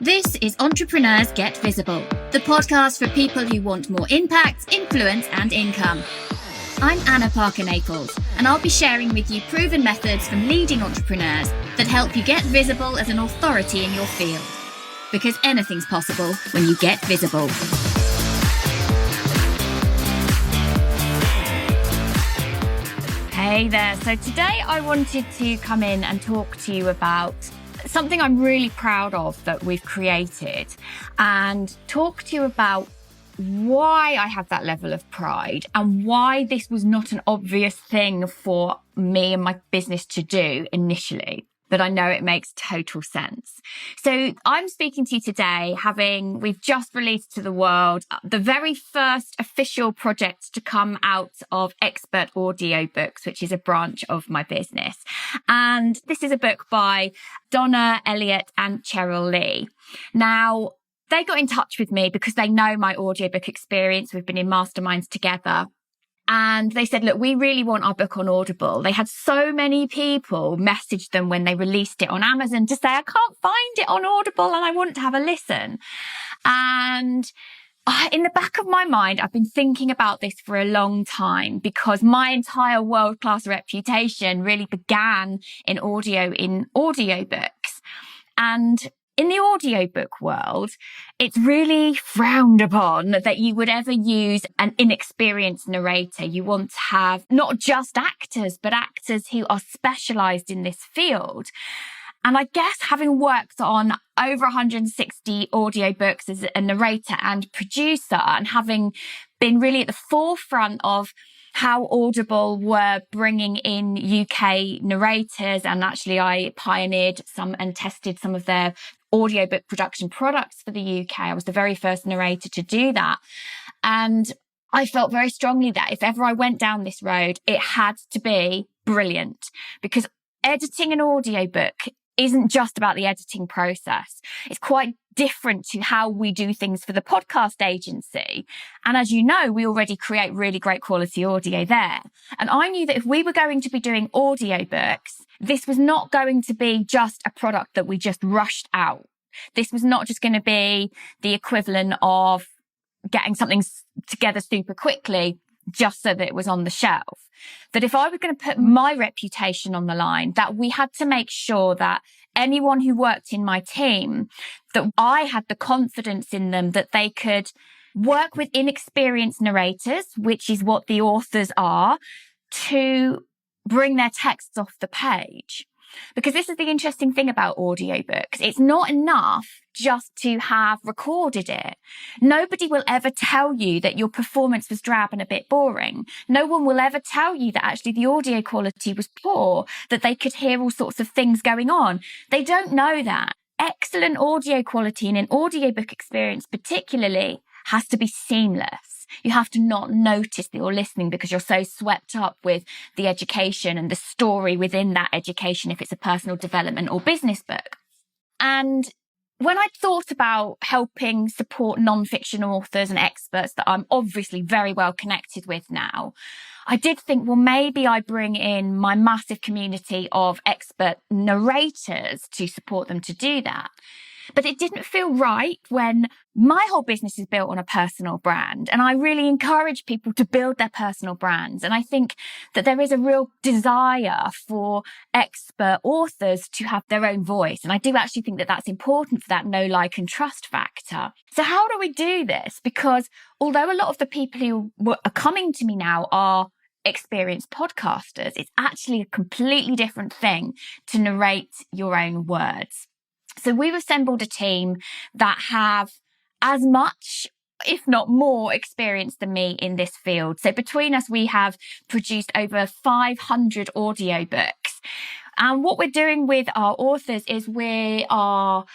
This is Entrepreneurs Get Visible, the podcast for people who want more impact, influence, and income. I'm Anna Parker-Naples, and I'll be sharing with you proven methods from leading entrepreneurs that help you get visible as an authority in your field. Because anything's possible when you get visible. Hey there. So today I wanted to come in and talk to you about something I'm really proud of that we've created, and talk to you about why I have that level of pride and why this was not an obvious thing for me and my business to do initially. But I know it makes total sense. So I'm speaking to you today we've just released to the world the very first official project to come out of Expert Audiobooks, which is a branch of my business. And this is a book by Donna Elliott and Cheryl Lee. Now, they got in touch with me because they know my audiobook experience. We've been in masterminds together. And they said, look, we really want our book on Audible. They had so many people message them when they released it on Amazon to say, I can't find it on Audible and I want to have a listen. And in the back of my mind, I've been thinking about this for a long time because my entire world-class reputation really began in audiobooks. And in the audiobook world, it's really frowned upon that you would ever use an inexperienced narrator. You want to have not just actors, but actors who are specialized in this field. And I guess having worked on over 160 audiobooks as a narrator and producer, and having been really at the forefront of how Audible were bringing in UK narrators, and actually I pioneered some and tested some of their audiobook production products for the UK. I was the very first narrator to do that. And I felt very strongly that if ever I went down this road, it had to be brilliant, because editing an audiobook isn't just about the editing process. It's quite different to how we do things for the podcast agency. And as you know, we already create really great quality audio there. And I knew that if we were going to be doing audiobooks, this was not going to be just a product that we just rushed out. This was not just going to be the equivalent of getting something together super quickly just so that it was on the shelf. That if I was going to put my reputation on the line, that we had to make sure that anyone who worked in my team, that I had the confidence in them that they could work with inexperienced narrators, which is what the authors are, to bring their texts off the page. Because this is the interesting thing about audiobooks. It's not enough just to have recorded it. Nobody will ever tell you that your performance was drab and a bit boring. No one will ever tell you that actually the audio quality was poor, that they could hear all sorts of things going on. They don't know that. Excellent audio quality in an audiobook experience particularly has to be seamless. You have to not notice that you're listening because you're so swept up with the education and the story within that education, if it's a personal development or business book. And when I thought about helping support non-fiction authors and experts that I'm obviously very well connected with now, I did think, well, maybe I bring in my massive community of expert narrators to support them to do that. But it didn't feel right when my whole business is built on a personal brand. And I really encourage people to build their personal brands. And I think that there is a real desire for expert authors to have their own voice. And I do actually think that that's important for that know, like, and trust factor. So how do we do this? Because although a lot of the people who are coming to me now are experienced podcasters, it's actually a completely different thing to narrate your own words. So we've assembled a team that have as much, if not more, experience than me in this field. So between us, we have produced over 500 audiobooks. And what we're doing with our authors is we are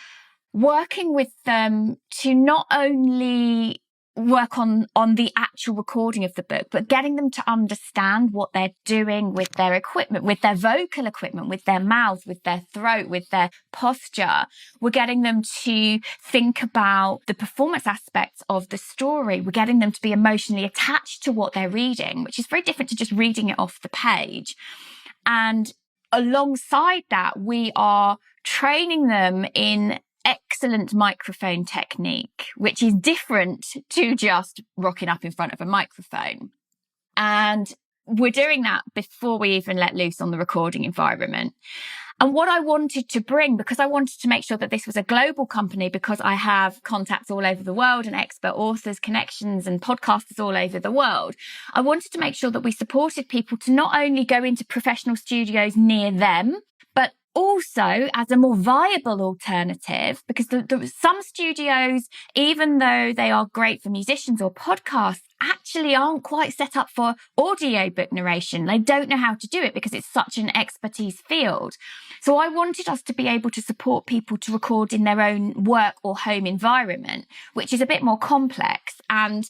working with them to not only work on the actual recording of the book, but getting them to understand what they're doing with their equipment, with their vocal equipment, with their mouth, with their throat, with their posture. We're getting them to think about the performance aspects of the story. We're getting them to be emotionally attached to what they're reading, which is very different to just reading it off the page. And alongside that, we are training them in excellent microphone technique, which is different to just rocking up in front of a microphone. And we're doing that before we even let loose on the recording environment. And what I wanted to bring, because I wanted to make sure that this was a global company, because I have contacts all over the world and expert authors, connections and podcasters all over the world, I wanted to make sure that we supported people to not only go into professional studios near them, but also as a more viable alternative, because some studios, even though they are great for musicians or podcasts, actually aren't quite set up for audiobook narration. They don't know how to do it because it's such an expertise field. So I wanted us to be able to support people to record in their own work or home environment, which is a bit more complex. And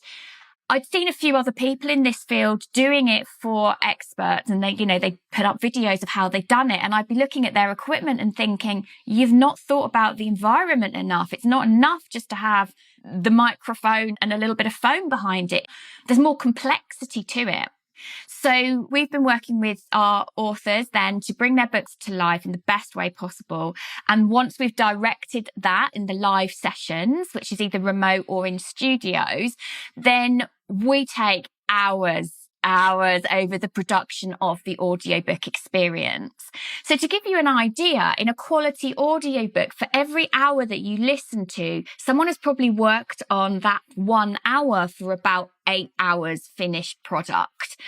I'd seen a few other people in this field doing it for experts, and they put up videos of how they'd done it. And I'd be looking at their equipment and thinking, you've not thought about the environment enough. It's not enough just to have the microphone and a little bit of foam behind it. There's more complexity to it. So we've been working with our authors then to bring their books to life in the best way possible. And once we've directed that in the live sessions, which is either remote or in studios, then we take hours over the production of the audiobook experience. So to give you an idea, in a quality audiobook, for every hour that you listen to, someone has probably worked on that 1 hour for about 8 hours finished product.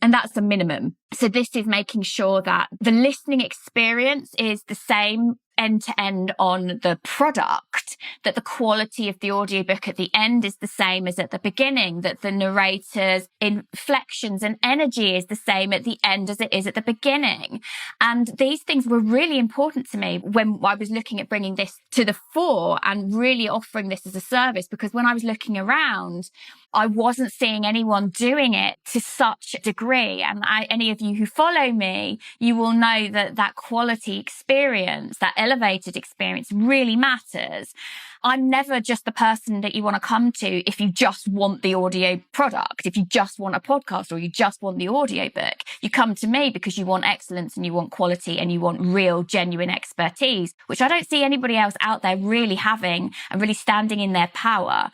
And that's the minimum. So this is making sure that the listening experience is the same end to end on the product, that the quality of the audiobook at the end is the same as at the beginning, that the narrator's inflections and energy is the same at the end as it is at the beginning. And these things were really important to me when I was looking at bringing this to the fore and really offering this as a service, because when I was looking around, I wasn't seeing anyone doing it to such a degree. And any of you who follow me, you will know that that quality experience, that elevated experience really matters. I'm never just the person that you want to come to if you just want the audio product, if you just want a podcast or you just want the audiobook. You come to me because you want excellence and you want quality and you want real, genuine expertise, which I don't see anybody else out there really having and really standing in their power.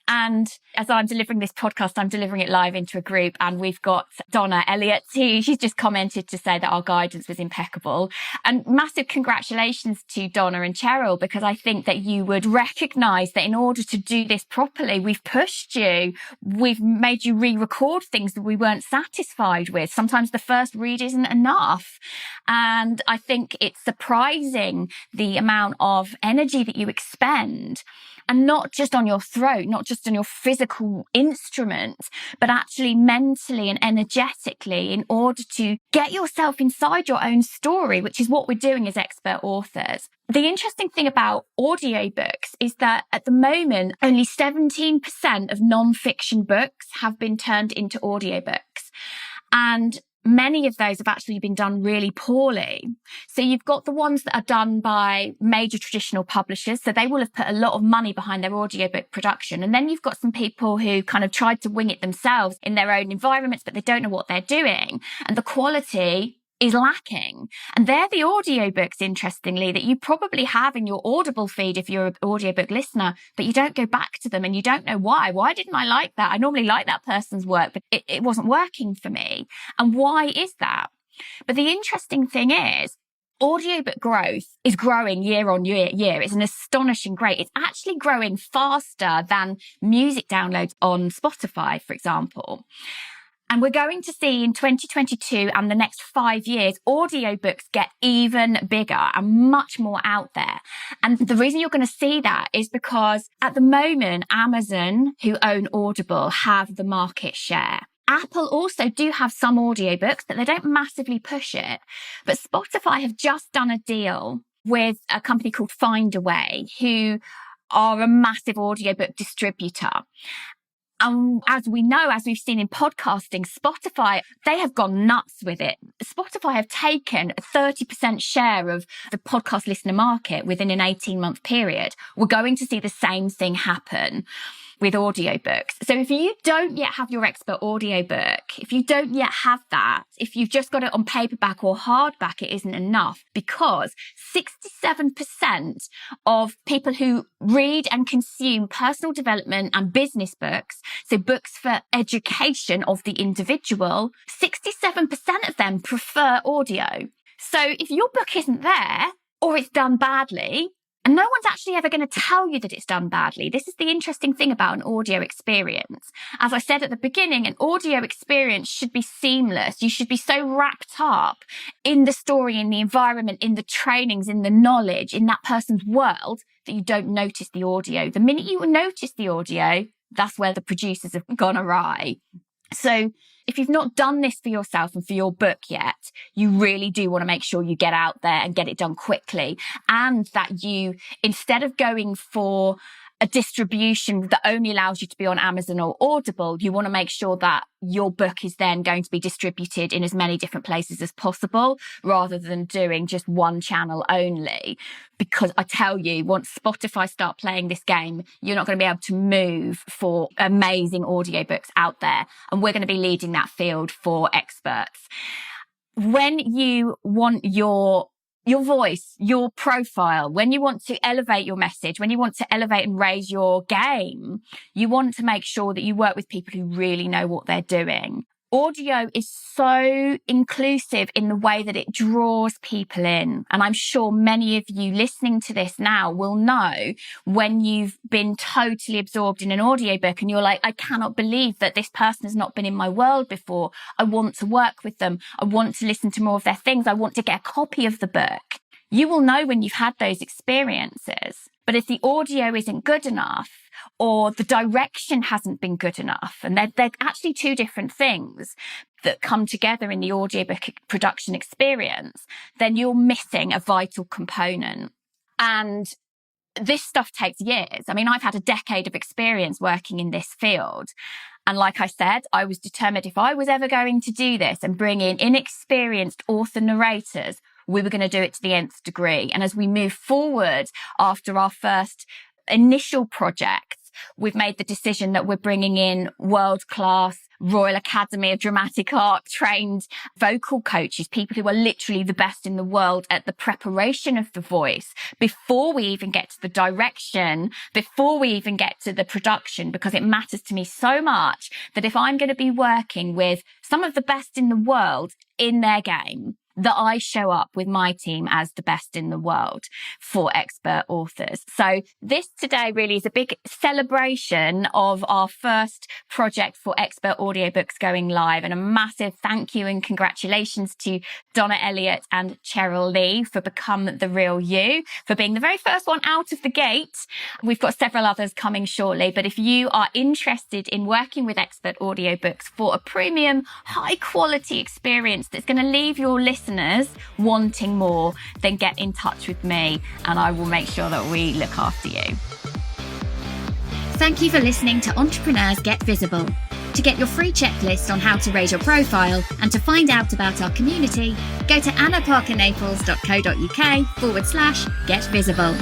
And as I'm delivering this podcast, I'm delivering it live into a group, and we've got Donna Elliott, she's just commented to say that our guidance was impeccable. And massive congratulations to Donna and Cheryl, because I think that you would recognise that in order to do this properly, we've pushed you, we've made you re-record things that we weren't satisfied with. Sometimes the first read isn't enough. And I think it's surprising the amount of energy that you expend. And not just on your throat, not just on your physical instrument, but actually mentally and energetically in order to get yourself inside your own story, which is what we're doing as expert authors. The interesting thing about audiobooks is that at the moment, only 17% of non-fiction books have been turned into audiobooks. And many of those have actually been done really poorly. So you've got the ones that are done by major traditional publishers. So they will have put a lot of money behind their audiobook production. And then you've got some people who kind of tried to wing it themselves in their own environments, but they don't know what they're doing. And the quality is lacking. And they're the audiobooks, interestingly, that you probably have in your Audible feed if you're an audiobook listener, but you don't go back to them and you don't know why. Why didn't I like that? I normally like that person's work, but it wasn't working for me. And why is that? But the interesting thing is, audiobook growth is growing year on year. It's an astonishing rate. It's actually growing faster than music downloads on Spotify, for example. And we're going to see in 2022 and the next 5 years, audiobooks get even bigger and much more out there. And the reason you're going to see that is because at the moment, Amazon, who own Audible, have the market share. Apple also do have some audiobooks, but they don't massively push it. But Spotify have just done a deal with a company called Findaway, who are a massive audiobook distributor. And as we know, as we've seen in podcasting, Spotify, they have gone nuts with it. Spotify have taken a 30% share of the podcast listener market within an 18-month period. We're going to see the same thing happen. with audiobooks. So if you don't yet have your Expert audiobook, if you don't yet have that, if you've just got it on paperback or hardback, it isn't enough, because 67% of people who read and consume personal development and business books, so books for education of the individual, 67% of them prefer audio. So if your book isn't there, or it's done badly, and no one's actually ever going to tell you that it's done badly. This is the interesting thing about an audio experience. As I said at the beginning, an audio experience should be seamless. You should be so wrapped up in the story, in the environment, in the trainings, in the knowledge, in that person's world, that you don't notice the audio. The minute you notice the audio, that's where the producers have gone awry. So if you've not done this for yourself and for your book yet, you really do want to make sure you get out there and get it done quickly. And that you, instead of going for a distribution that only allows you to be on Amazon or Audible, you want to make sure that your book is then going to be distributed in as many different places as possible, rather than doing just one channel only. Because I tell you, once Spotify start playing this game, you're not going to be able to move for amazing audiobooks out there. And we're going to be leading that field for experts. When you want your voice, your profile, when you want to elevate your message, when you want to elevate and raise your game, you want to make sure that you work with people who really know what they're doing. Audio is so inclusive in the way that it draws people in. And I'm sure many of you listening to this now will know when you've been totally absorbed in an audiobook and you're like, I cannot believe that this person has not been in my world before. I want to work with them. I want to listen to more of their things. I want to get a copy of the book. You will know when you've had those experiences. But if the audio isn't good enough, or the direction hasn't been good enough, and they're actually two different things that come together in the audiobook production experience, then you're missing a vital component. And this stuff takes years. I mean, I've had a decade of experience working in this field. And like I said, I was determined if I was ever going to do this and bring in inexperienced author narrators, we were going to do it to the nth degree. And as we move forward after our first initial projects, we've made the decision that we're bringing in world-class Royal Academy of Dramatic Art trained vocal coaches, people who are literally the best in the world at the preparation of the voice before we even get to the direction, before we even get to the production, because it matters to me so much that if I'm going to be working with some of the best in the world in their game, that I show up with my team as the best in the world for expert authors. So this today really is a big celebration of our first project for Expert Audiobooks going live, and a massive thank you and congratulations to Donna Elliott and Cheryl Lee for Become the Real You, for being the very first one out of the gate. We've got several others coming shortly, but if you are interested in working with Expert Audiobooks for a premium, high quality experience that's going to leave your listeners wanting more, then get in touch with me and I will make sure that we look after you. Thank you for listening to Entrepreneurs Get Visible. To get your free checklist on how to raise your profile and to find out about our community, go to annaparkernaples.co.uk/get visible.